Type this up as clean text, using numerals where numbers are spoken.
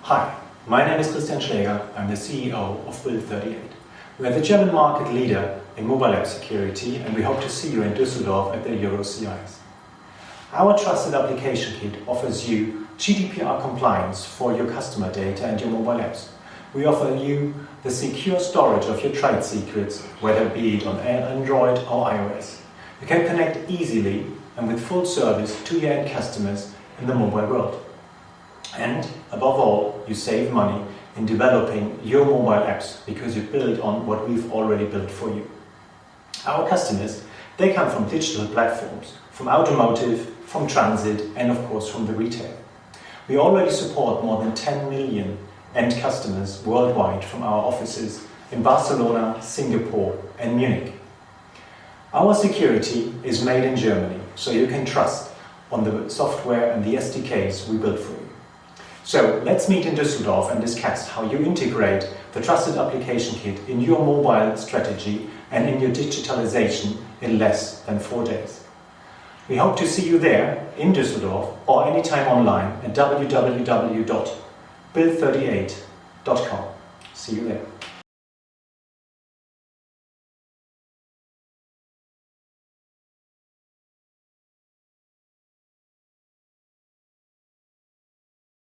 Hi, my name is Christian Schläger. I'm the CEO of Build38. We are the German market leader in mobile app security, and we hope to see you in Düsseldorf at the EuroCIS. Our trusted application kit offers you GDPR compliance for your customer data and your mobile apps. We offer you the secure storage of your trade secrets, whether be it on Android or iOS. You can connect easily and with full service to your end customers in the mobile world. And above all, you save money in developing your mobile apps because you build on what we've already built for you. Our customers, they come from digital platforms, from automotive, from transit, and of course from the retail. We already support more than 10 million end customers worldwide from our offices in Barcelona, Singapore, and Munich. Our security is made in Germany, so you can trust on the software and the SDKs we built for you. So let's meet in Düsseldorf and discuss how you integrate the trusted application kit in your mobile strategy and in your digitalization in less than 4 days. We hope to see you there in Düsseldorf or anytime online at www.build38.com. See you there.